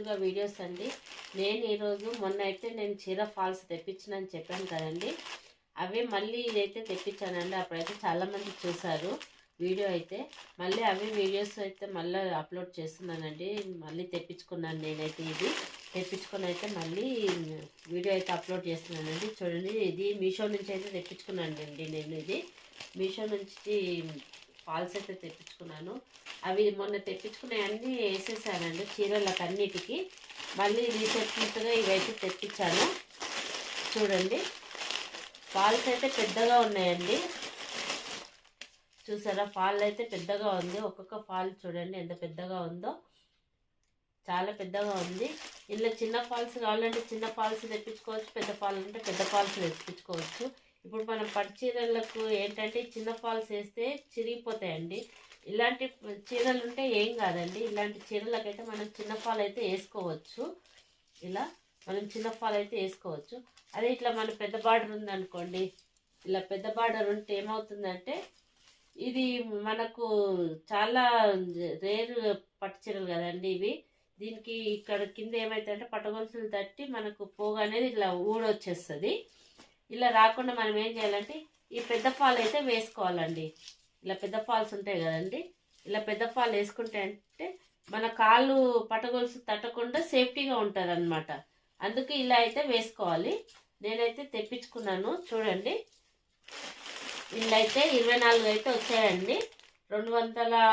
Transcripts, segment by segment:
ముందుగా వీడియోస్ అండి. నేను ఈరోజు మొన్న అయితే నేను చీర ఫాల్స్ తెప్పించినని చెప్పాను కదండి. అవి మళ్ళీ ఇదైతే తెప్పించానండి. అప్పుడైతే చాలామంది చూశారు వీడియో అయితే. మళ్ళీ అవి వీడియోస్ అయితే మళ్ళీ అప్లోడ్ చేస్తున్నానండి. మళ్ళీ తెప్పించుకున్నాను నేనైతే. ఇది తెప్పించుకొని అయితే మళ్ళీ వీడియో అయితే అప్లోడ్ చేస్తున్నానండి. చూడండి, ఇది మీషో నుంచి అయితే తెప్పించుకున్నాను అండి. నేను ఇది మీషో నుంచి ఫాల్స్ అయితే తెప్పించుకున్నాను. అవి మొన్న తెప్పించుకునేవన్నీ వేసేసానండి చీరలకు అన్నిటికీ. మళ్ళీ రీసెంట్గా ఇవైతే తెప్పించాను. చూడండి, ఫాల్స్ అయితే పెద్దగా ఉన్నాయండి. చూసారా, ఫాల్ అయితే పెద్దగా ఉంది. ఒక్కొక్క ఫాల్ చూడండి ఎంత పెద్దగా ఉందో, చాలా పెద్దగా ఉంది. ఇందులో చిన్న ఫాల్స్ కావాలంటే చిన్న ఫాల్స్ తెప్పించుకోవచ్చు, పెద్ద ఫాల్ అంటే పెద్ద ఫాల్స్ తెప్పించుకోవచ్చు. ఇప్పుడు మనం పట్టు చీరలకు ఏంటంటే చిన్న ఫాల్స్ వేస్తే చిరిగిపోతాయండి. ఇలాంటి చీరలు ఉంటే ఏం కాదండి. ఇలాంటి చీరలకైతే మనం చిన్న ఫాల్ అయితే వేసుకోవచ్చు. ఇలా మనం చిన్న ఫాల్ అయితే వేసుకోవచ్చు. అదే ఇట్లా మన పెద్ద బార్డర్ ఉందనుకోండి, ఇలా పెద్ద బార్డర్ ఉంటే ఏమవుతుందంటే, ఇది మనకు చాలా రేర్ పట్టు చీరలు కదండి ఇవి. దీనికి ఇక్కడ కింద ఏమైతుందంటే పట్టగొలుసులు తట్టి మనకు పోగు అనేది ఇట్లా ఊడొచ్చేస్తుంది. ఇలా రాకుండా మనం ఏం చేయాలంటే ఈ పెద్ద ఫాల్ అయితే వేసుకోవాలండి. ఇలా పెద్ద ఫాల్స్ ఉంటాయి కదండి, ఇలా పెద్ద ఫాల్ వేసుకుంటే అంటే మన కాళ్ళు పట్టగొలుసు తట్టకుండా సేఫ్టీగా ఉంటుంది అనమాట. అందుకే ఇలా అయితే వేసుకోవాలి. నేనైతే తెప్పించుకున్నాను. చూడండి, ఇలా అయితే 24 అయితే వచ్చాయండి. 200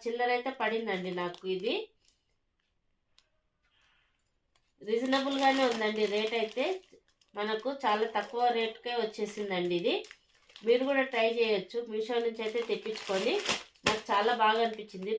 చిల్లర అయితే పడిందండి నాకు. ఇది రీజనబుల్గానే ఉందండి. రేట్ అయితే మనకు చాలా తక్కువ రేట్కే వచ్చేసిందండి. ఇది మీరు కూడా ట్రై చేయొచ్చు. మీషో నుంచి అయితే తెప్పించుకొని నాకు చాలా బాగా అనిపించింది.